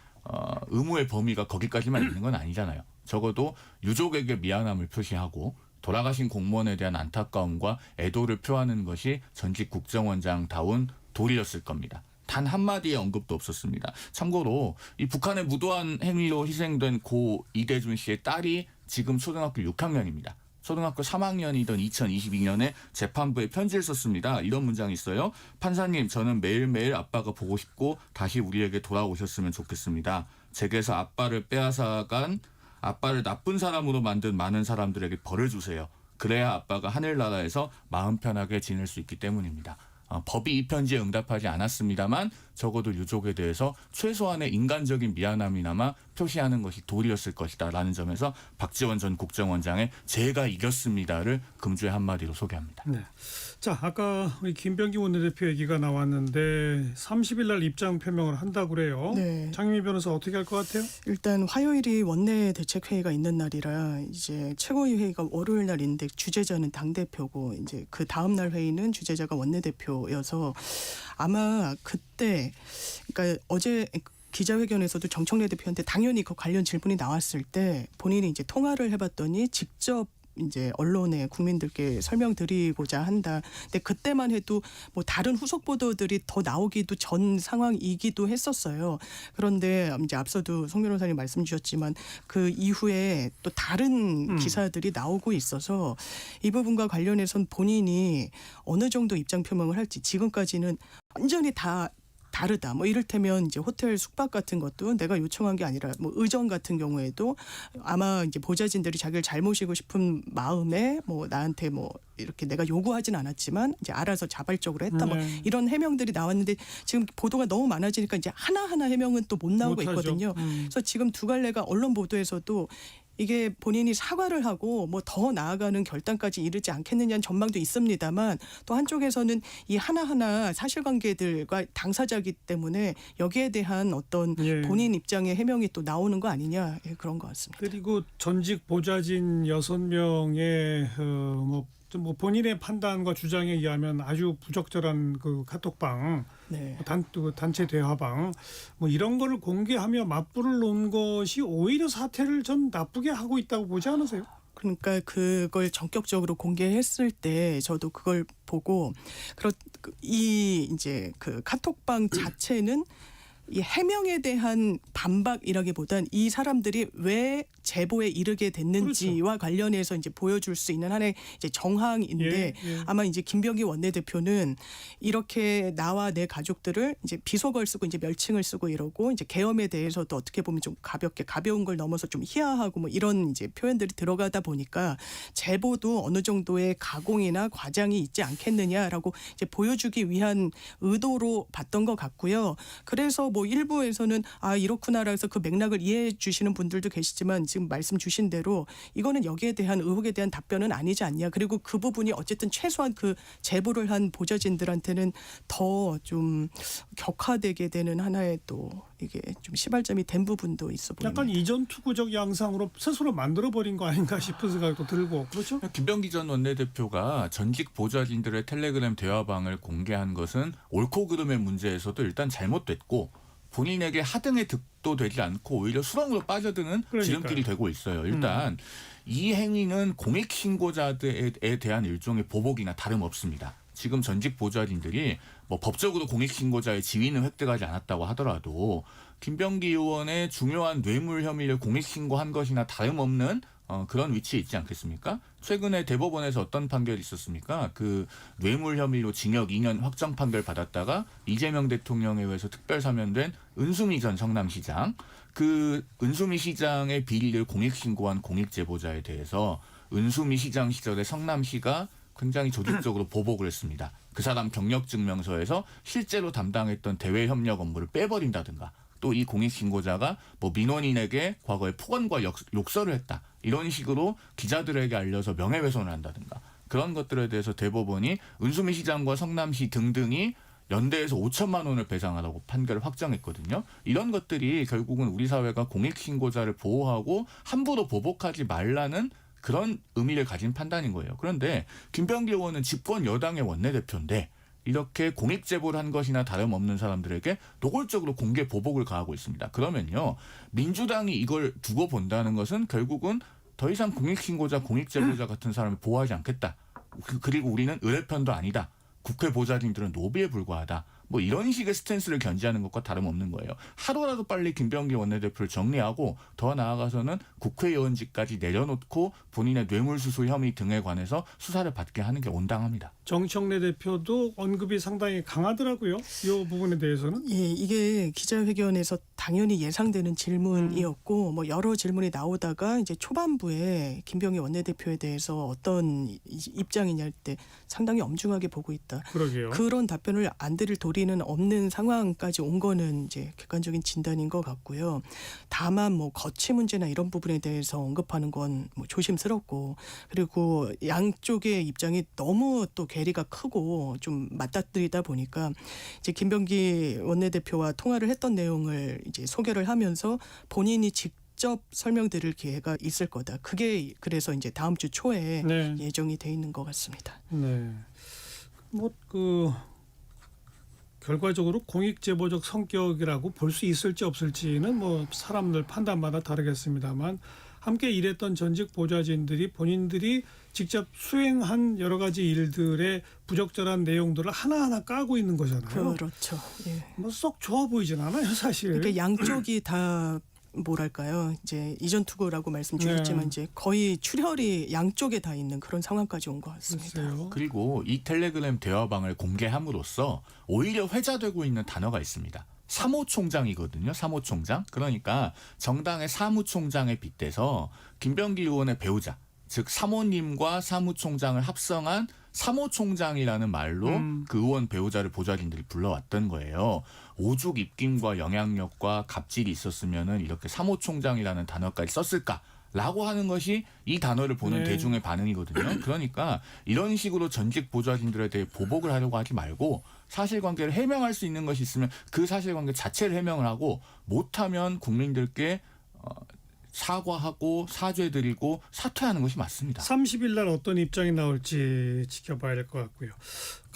의무의 범위가 거기까지만 있는 건 아니잖아요. 적어도 유족에게 미안함을 표시하고 돌아가신 공무원에 대한 안타까움과 애도를 표하는 것이 전직 국정원장다운 도리였을 겁니다. 단 한마디의 언급도 없었습니다. 참고로 이 북한의 무도한 행위로 희생된 고 이대준 씨의 딸이 지금 초등학교 6학년입니다. 초등학교 3학년이던 2022년에 재판부에 편지를 썼습니다. 이런 문장이 있어요. 판사님, 저는 매일매일 아빠가 보고 싶고 다시 우리에게 돌아오셨으면 좋겠습니다. 제게서 아빠를 빼앗아간 아빠를 나쁜 사람으로 만든 많은 사람들에게 벌을 주세요. 그래야 아빠가 하늘나라에서 마음 편하게 지낼 수 있기 때문입니다. 법이 이 편지에 응답하지 않았습니다만 적어도 유족에 대해서 최소한의 인간적인 미안함이나마 표시하는 것이 도리였을 것이다 라는 점에서 박지원 전 국정원장의 제가 이겼습니다를 금주의 한마디로 소개합니다. 네. 자, 아까 우리 김병기 원내대표 얘기가 나왔는데 30일 날 입장 표명을 한다고 그래요. 네. 장윤미 변호사 어떻게 할 것 같아요? 일단 화요일이 원내 대책회의가 있는 날이라 이제 최고위 회의가 월요일 날인데 주재자는 당대표고 이제 그 다음 날 회의는 주재자가 원내대표여서 아마 그때 그러니까 어제 기자회견에서도 정청래 대표한테 당연히 그 관련 질문이 나왔을 때 본인이 이제 통화를 해봤더니 직접 이제 언론에 국민들께 설명드리고자 한다. 근데 그때만 해도 뭐 다른 후속 보도들이 더 나오기도 전 상황이기도 했었어요. 그런데 이제 앞서도 송 변호사님 말씀 주셨지만 그 이후에 또 다른 기사들이 나오고 있어서 이 부분과 관련해서는 본인이 어느 정도 입장 표명을 할지 지금까지는 완전히 다 다르다. 뭐 이를테면 이제 호텔 숙박 같은 것도 내가 요청한 게 아니라 뭐 의전 같은 경우에도 아마 이제 보좌진들이 자기를 잘 모시고 싶은 마음에 뭐 나한테 뭐 이렇게 내가 요구하진 않았지만 이제 알아서 자발적으로 했다. 뭐 이런 해명들이 나왔는데 지금 보도가 너무 많아지니까 이제 하나하나 해명은 또 못 나오고 못하죠. 있거든요. 그래서 지금 두 갈래가 언론 보도에서도 이게 본인이 사과를 하고 뭐 더 나아가는 결단까지 이르지 않겠느냐는 전망도 있습니다만 또 한쪽에서는 이 하나하나 사실관계들과 당사자이기 때문에 여기에 대한 어떤 예. 본인 입장의 해명이 또 나오는 거 아니냐 그런 것 같습니다. 그리고 전직 보좌진 6명의 뭐 뭐 본인의 판단과 주장에 의하면 아주 부적절한 그 카톡방, 네. 단체 대화방 뭐 이런 거를 공개하며 맞불을 놓은 것이 오히려 사태를 좀 나쁘게 하고 있다고 보지 않으세요? 그러니까 그걸 전격적으로 공개했을 때 저도 그걸 보고 이 이제 그 카톡방 자체는 이 해명에 대한 반박이라기보단 이 사람들이 왜 제보에 이르게 됐는지와 관련해서 이제 보여줄 수 있는 하나의 이제 정황인데 예. 아마 이제 김병기 원내대표는 이렇게 나와 내 가족들을 이제 비속어를 쓰고 이제 멸칭을 쓰고 이러고 이제 계엄에 대해서도 어떻게 보면 좀 가벼운 걸 넘어서 좀 희화하고 뭐 이런 이제 표현들이 들어가다 보니까 제보도 어느 정도의 가공이나 과장이 있지 않겠느냐라고 이제 보여주기 위한 의도로 봤던 것 같고요. 그래서 뭐 일부에서는 아 이렇구나라 해서 그 맥락을 이해해 주시는 분들도 계시지만 지금 말씀 주신 대로 이거는 여기에 대한 의혹에 대한 답변은 아니지 않냐. 그리고 그 부분이 어쨌든 최소한 그 제보를 한 보좌진들한테는 더 좀 격화되게 되는 하나의 또 이게 좀 시발점이 된 부분도 있어 보입니다. 약간 이전 투구적 양상으로 스스로 만들어버린 거 아닌가 싶은 생각도 들고 그렇죠? 김병기 전 원내대표가 전직 보좌진들의 텔레그램 대화방을 공개한 것은 옳고 그름의 문제에서도 일단 잘못됐고 본인에게 하등의 득도 되지 않고 오히려 수렁으로 빠져드는 그러니까요. 지름길이 되고 있어요. 일단 이 행위는 공익신고자들에 대한 일종의 보복이나 다름없습니다. 지금 전직 보좌진들이 뭐 법적으로 공익신고자의 지위는 획득하지 않았다고 하더라도 김병기 의원의 중요한 뇌물 혐의를 공익신고한 것이나 다름없는 그런 위치에 있지 않겠습니까? 최근에 대법원에서 어떤 판결이 있었습니까? 그 뇌물 혐의로 징역 2년 확정 판결 받았다가 이재명 대통령에 의해서 특별 사면된 은수미 전 성남시장, 그 은수미 시장의 비리를 공익신고한 공익제보자에 대해서 은수미 시장 시절에 성남시가 굉장히 조직적으로 보복을 했습니다. 그 사람 경력증명서에서 실제로 담당했던 대외 협력 업무를 빼버린다든가 또 이 공익신고자가 뭐 민원인에게 과거에 폭언과 욕설을 했다. 이런 식으로 기자들에게 알려서 명예훼손을 한다든가 그런 것들에 대해서 대법원이 은수미 시장과 성남시 등등이 연대에서 5천만 원을 배상하라고 판결을 확정했거든요. 이런 것들이 결국은 우리 사회가 공익신고자를 보호하고 함부로 보복하지 말라는 그런 의미를 가진 판단인 거예요. 그런데 김병기 의원은 집권 여당의 원내대표인데 이렇게 공익제보를 한 것이나 다름없는 사람들에게 노골적으로 공개 보복을 가하고 있습니다. 그러면요. 민주당이 이걸 두고 본다는 것은 결국은 더 이상 공익신고자, 공익제보자 같은 사람을 보호하지 않겠다. 그리고 우리는 의뢰편도 아니다. 국회 보좌진들은 노비에 불과하다. 뭐 이런 식의 스탠스를 견지하는 것과 다름없는 거예요. 하루라도 빨리 김병기 원내대표를 정리하고 더 나아가서는 국회의원직까지 내려놓고 본인의 뇌물수수 혐의 등에 관해서 수사를 받게 하는 게 온당합니다. 정청래 대표도 언급이 상당히 강하더라고요. 이 부분에 대해서는. 예, 이게 기자회견에서 당연히 예상되는 질문이었고 뭐 여러 질문이 나오다가 이제 초반부에 김병기 원내대표에 대해서 어떤 입장이냐 할 때 상당히 엄중하게 보고 있다. 그러게요. 그런 답변을 안 드릴 도리는 없는 상황까지 온 거는 이제 객관적인 진단인 것 같고요. 다만 뭐 거취 문제나 이런 부분에 대해서 언급하는 건 뭐 조심스럽고 그리고 양쪽의 입장이 너무 또 괴리가 크고 좀 맞닥뜨리다 보니까 이제 김병기 원내대표와 통화를 했던 내용을 이제 소개를 하면서 본인이 직접 설명드릴 기회가 있을 거다. 그게 그래서 이제 다음 주 초에 네. 예정이 돼 있는 것 같습니다. 네. 뭐 그 결과적으로 공익제보적 성격이라고 볼 수 있을지 없을지는 뭐 사람들 판단마다 다르겠습니다만 함께 일했던 전직 보좌진들이 본인들이 직접 수행한 여러 가지 일들의 부적절한 내용들을 하나하나 까고 있는 거잖아요. 그렇죠. 예. 뭐 썩 좋아 보이진 않아요, 사실. 그러니까 양쪽이 다 뭐랄까요? 이제 이전 투구라고 말씀 주셨지만 네. 이제 거의 출혈이 양쪽에 다 있는 그런 상황까지 온 것 같습니다. 글쎄요. 그리고 이 텔레그램 대화방을 공개함으로써 오히려 회자되고 있는 단어가 있습니다. 사무총장이거든요. 사무총장. 그러니까 정당의 사무총장에 빗대서 김병기 의원의 배우자, 즉 사모님과 사무총장을 합성한 사무총장이라는 말로 그 의원 배우자를 보좌진들이 불러왔던 거예요. 오죽 입김과 영향력과 갑질이 있었으면은 이렇게 사무총장이라는 단어까지 썼을까라고 하는 것이 이 단어를 보는 네. 대중의 반응이거든요. 그러니까 이런 식으로 전직 보좌진들에 대해 보복을 하려고 하지 말고 사실관계를 해명할 수 있는 것이 있으면 그 사실관계 자체를 해명을 하고 못하면 국민들께 사과하고 사죄드리고 사퇴하는 것이 맞습니다. 30일 날 어떤 입장이 나올지 지켜봐야 될 것 같고요.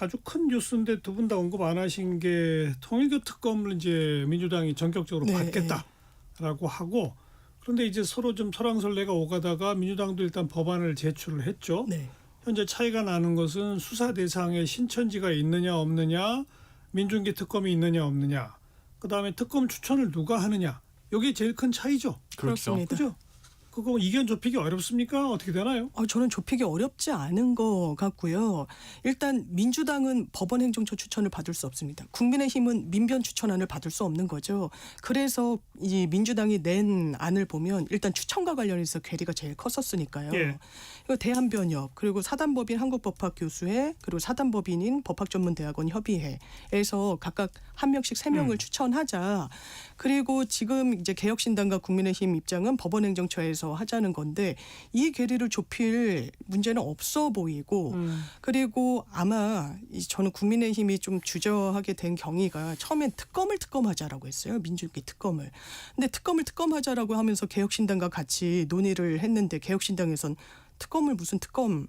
아주 큰 뉴스인데 두 분 다 언급 안 하신 게 통일교 특검을 이제 민주당이 전격적으로 네. 받겠다라고 하고, 그런데 이제 서로 좀 설왕설래가 오가다가 민주당도 일단 법안을 제출을 했죠. 네. 현재 차이가 나는 것은 수사 대상에 신천지가 있느냐 없느냐, 민중기 특검이 있느냐 없느냐, 그다음에 특검 추천을 누가 하느냐. 이게 제일 큰 차이죠. 그렇죠. 그렇습니다. 그죠? 그거 이견 좁히기 어렵습니까? 어떻게 되나요? 저는 좁히기 어렵지 않은 것 같고요. 일단 민주당은 법원 행정처 추천을 받을 수 없습니다. 국민의힘은 민변 추천안을 받을 수 없는 거죠. 그래서 이 민주당이 낸 안을 보면 일단 추천과 관련해서 괴리가 제일 컸었으니까요. 예. 이거 대한변협 그리고 사단법인 한국법학교수회 그리고 사단법인인 법학전문대학원 협의회에서 각각 한 명씩 3명을 추천하자. 그리고 지금 이제 개혁신당과 국민의힘 입장은 법원 행정처에서 하자는 건데 이 괴리를 좁힐 문제는 없어 보이고 그리고 아마 저는 국민의힘이 좀 주저하게 된 경위가 처음엔 특검하자라고 했어요. 민주주의 특검을. 근데 특검하자라고 하면서 개혁신당과 같이 논의를 했는데 개혁신당에선 특검을 무슨 특검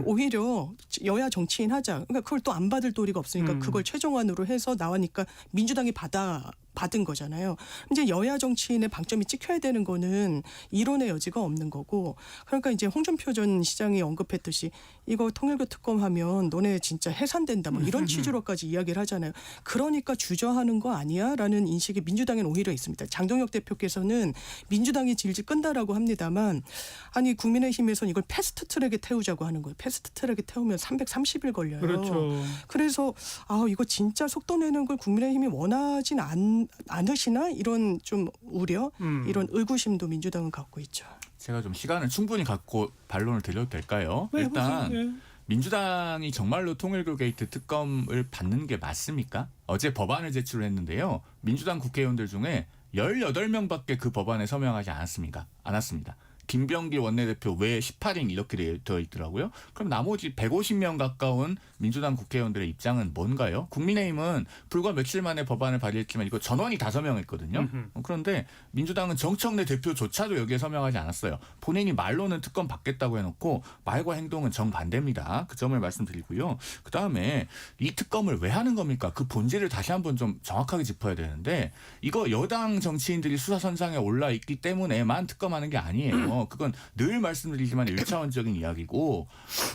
오히려 여야 정치인 하자. 그러니까 그걸 또 안 받을 도리가 없으니까 그걸 최종안으로 해서 나오니까 민주당이 받은 거잖아요. 이제 여야 정치인의 방점이 찍혀야 되는 거는 이론의 여지가 없는 거고 그러니까 이제 홍준표 전 시장이 언급했듯이 이거 통일교 특검하면 너네 진짜 해산된다 뭐 이런 취지로까지 이야기를 하잖아요. 그러니까 주저하는 거 아니야라는 인식이 민주당에는 오히려 있습니다. 장동혁 대표께서는 민주당이 질질 끈다라고 합니다만 아니 국민의힘에서는 이걸 패스트트랙에 태우자고 하는 거예요. 패스트트랙에 태우면 330일 걸려요. 그렇죠. 그래서 이거 진짜 속도 내는 걸 국민의힘이 원하진 않으시나 이런 좀 우려, 이런 의구심도 민주당은 갖고 있죠. 제가 좀 시간을 충분히 갖고 반론을 드려도 될까요? 네, 일단 해보세요. 예. 민주당이 정말로 통일교 게이트 특검을 받는 게 맞습니까? 어제 법안을 제출했는데요. 민주당 국회의원들 중에 18명밖에 그 법안에 서명하지 않았습니다. 김병길 원내대표 외에 18인 이렇게 되어 있더라고요. 그럼 나머지 150명 가까운 민주당 국회의원들의 입장은 뭔가요? 국민의힘은 불과 며칠 만에 법안을 발의했지만 이거 전원이 다 서명했거든요. 그런데 민주당은 정청래 대표조차도 여기에 서명하지 않았어요. 본인이 말로는 특검 받겠다고 해놓고 말과 행동은 정반대입니다. 그 점을 말씀드리고요. 그다음에 이 특검을 왜 하는 겁니까? 그 본질을 다시 한번 좀 정확하게 짚어야 되는데 이거 여당 정치인들이 수사선상에 올라있기 때문에만 특검하는 게 아니에요. 그건 늘 말씀드리지만 1차원적인 이야기고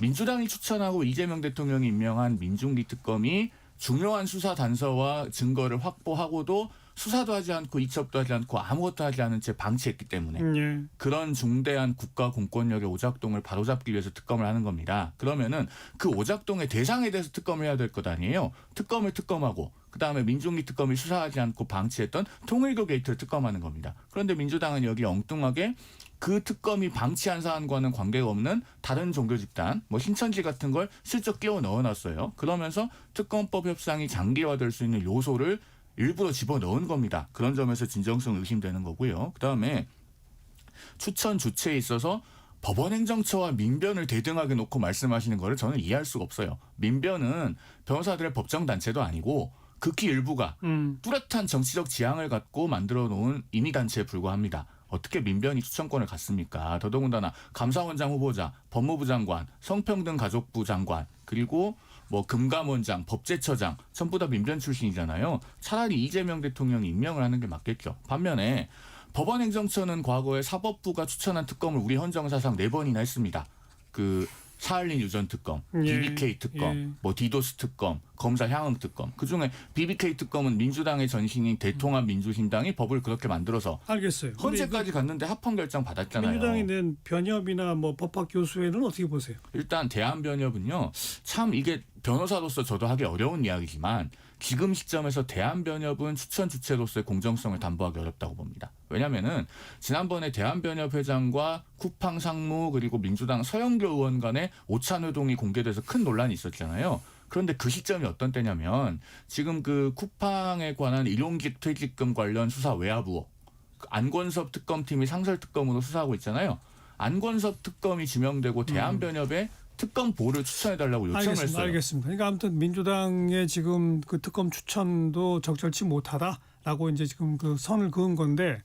민주당이 추천하고 이재명 대통령이 임명한 민중기 특검이 중요한 수사 단서와 증거를 확보하고도 수사도 하지 않고 이첩도 하지 않고 아무것도 하지 않은 채 방치했기 때문에 예. 그런 중대한 국가 공권력의 오작동을 바로잡기 위해서 특검을 하는 겁니다. 그러면은 그 오작동의 대상에 대해서 특검을 해야 될 것 아니에요. 특검을 특검하고 그다음에 민중기 특검이 수사하지 않고 방치했던 통일교 게이트를 특검하는 겁니다. 그런데 민주당은 여기 엉뚱하게 그 특검이 방치한 사안과는 관계가 없는 다른 종교 집단, 뭐 신천지 같은 걸 슬쩍 끼워 넣어놨어요. 그러면서 특검법 협상이 장기화될 수 있는 요소를 일부러 집어넣은 겁니다. 그런 점에서 진정성 의심되는 거고요. 그다음에 추천 주체에 있어서 법원 행정처와 민변을 대등하게 놓고 말씀하시는 거를 저는 이해할 수가 없어요. 민변은 변호사들의 법정 단체도 아니고 극히 일부가 뚜렷한 정치적 지향을 갖고 만들어 놓은 임의단체에 불과합니다. 어떻게 민변이 추천권을 갖습니까? 더더군다나 감사원장 후보자, 법무부 장관, 성평등가족부 장관, 그리고 뭐 금감원장, 법제처장 전부 다 민변 출신이잖아요. 차라리 이재명 대통령이 임명을 하는 게 맞겠죠. 반면에 법원행정처는 과거에 사법부가 추천한 특검을 우리 헌정사상 4번이나 했습니다. 그 사할린 유전 특검, 예. BBK 특검, 예. 뭐 디도스 특검, 검사 향응 특검. 그중에 BBK 특검은 민주당의 전신인 대통합 민주신당이 법을 그렇게 만들어서 알겠어요. 근데 헌재까지 갔는데 합헌 결정 받았잖아요. 민주당이 낸 변협이나 뭐 법학교수회는 어떻게 보세요? 일단 대한변협은요. 참 이게 변호사로서 저도 하기 어려운 이야기지만 지금 시점에서 대한변협은 추천 주체로서의 공정성을 담보하기 어렵다고 봅니다. 왜냐하면은 지난번에 대한변협 회장과 쿠팡 상무 그리고 민주당 서영교 의원 간의 오찬회동이 공개돼서 큰 논란이 있었잖아요. 그런데 그 시점이 어떤 때냐면 지금 그 쿠팡에 관한 일용직 퇴직금 관련 수사 외압 의혹 안권섭 특검팀이 상설특검으로 수사하고 있잖아요. 안권섭 특검이 지명되고 대한변협에 특검 보를 추천해달라고 요청을 했어요. 알겠습니다. 그러니까 아무튼 민주당의 지금 그 특검 추천도 적절치 못하다라고 이제 지금 그 선을 그은 건데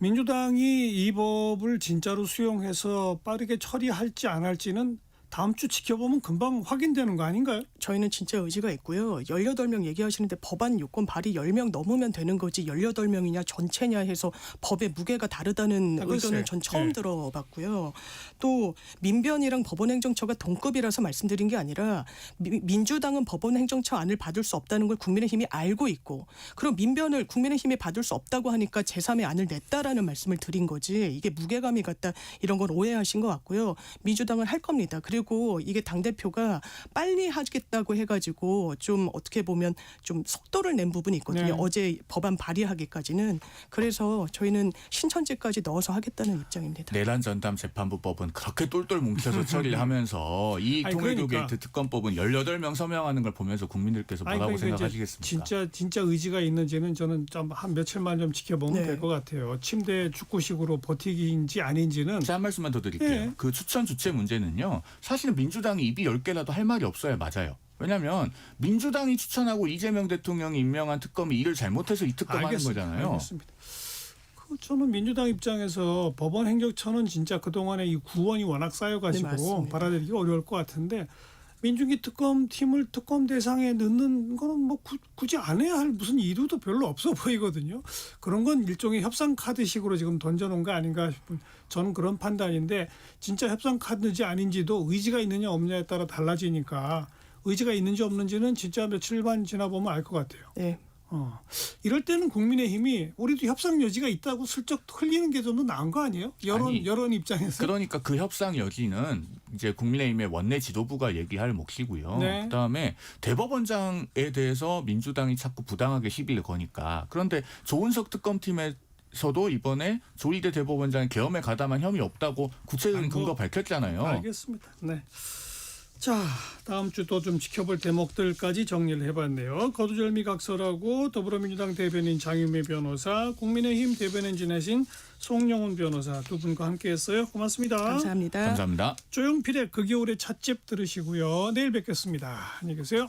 민주당이 이 법을 진짜로 수용해서 빠르게 처리할지 안 할지는 다음 주 지켜보면 금방 확인되는 거 아닌가요? 저희는 진짜 의지가 있고요. 18명 얘기하시는데 법안 요건 발의 10명 넘으면 되는 거지 18명이냐 전체냐 해서 법의 무게가 다르다는 글쎄. 의견을 전 처음 네. 들어봤고요. 또 민변이랑 법원행정처가 동급이라서 말씀드린 게 아니라 민주당은 법원행정처 안을 받을 수 없다는 걸 국민의힘이 알고 있고 그럼 민변을 국민의힘이 받을 수 없다고 하니까 제3의 안을 냈다라는 말씀을 드린 거지 이게 무게감이 같다 이런 건 오해하신 것 같고요. 민주당은 할 겁니다. 그리고 이게 당대표가 빨리 하겠다고 해가지고 좀 어떻게 보면 좀 속도를 낸 부분이 있거든요. 네. 어제 법안 발의하기까지는. 그래서 저희는 신천지까지 넣어서 하겠다는 입장입니다. 내란 전담 재판부법은 그렇게 똘똘 뭉쳐서 처리를 하면서 이 아니, 통일교 그러니까. 게이트 특검법은 18명 서명하는 걸 보면서 국민들께서 뭐라고 그러니까 이제 생각하시겠습니까? 진짜 의지가 있는지는 저는 좀 한 며칠만 좀 지켜보면 네. 될 것 같아요. 침대 축구식으로 버티기인지 아닌지는 제가 한 말씀만 더 드릴게요. 네. 그 추천 주체 문제는요. 사실은 민주당이 입이 10개라도 할 말이 없어야 맞아요. 왜냐하면 민주당이 추천하고 이재명 대통령이 임명한 특검이 일을 잘못해서 이 특검하는 거잖아요. 알겠습니다. 저는 민주당 입장에서 법원 행정처는 진짜 그동안에 이 구원이 워낙 네, 쌓여가지고 맞습니다. 받아들이기 어려울 것 같은데 민중기 특검 팀을 특검 대상에 넣는 거는 뭐 굳이 안 해야 할 무슨 이유도 별로 없어 보이거든요. 그런 건 일종의 협상 카드식으로 지금 던져놓은 거 아닌가 싶은 저는 그런 판단인데 진짜 협상 카드인지 아닌지도 의지가 있느냐 없느냐에 따라 달라지니까 의지가 있는지 없는지는 진짜 며칠만 지나보면 알 것 같아요. 네. 이럴 때는 국민의힘이 우리도 협상 여지가 있다고 슬쩍 흘리는 게 좀 더 나은 거 아니에요? 여론 입장에서. 그러니까 그 협상 여지는 이제 국민의힘의 원내 지도부가 얘기할 몫이고요. 네. 그다음에 대법원장에 대해서 민주당이 자꾸 부당하게 시비를 거니까. 그런데 조은석 특검팀에서도 이번에 조희대 대법원장의 계엄에 가담한 혐의 없다고 구체적인 아이고. 근거 밝혔잖아요. 알겠습니다. 네. 자, 다음 주 또 좀 지켜볼 대목들까지 정리를 해봤네요. 거두절미 각설하고 더불어민주당 대변인 장윤미 변호사, 국민의힘 대변인 지내신 송영훈 변호사 두 분과 함께했어요. 고맙습니다. 감사합니다. 감사합니다. 조용필의 그 겨울의 찻집 들으시고요. 내일 뵙겠습니다. 안녕히 계세요.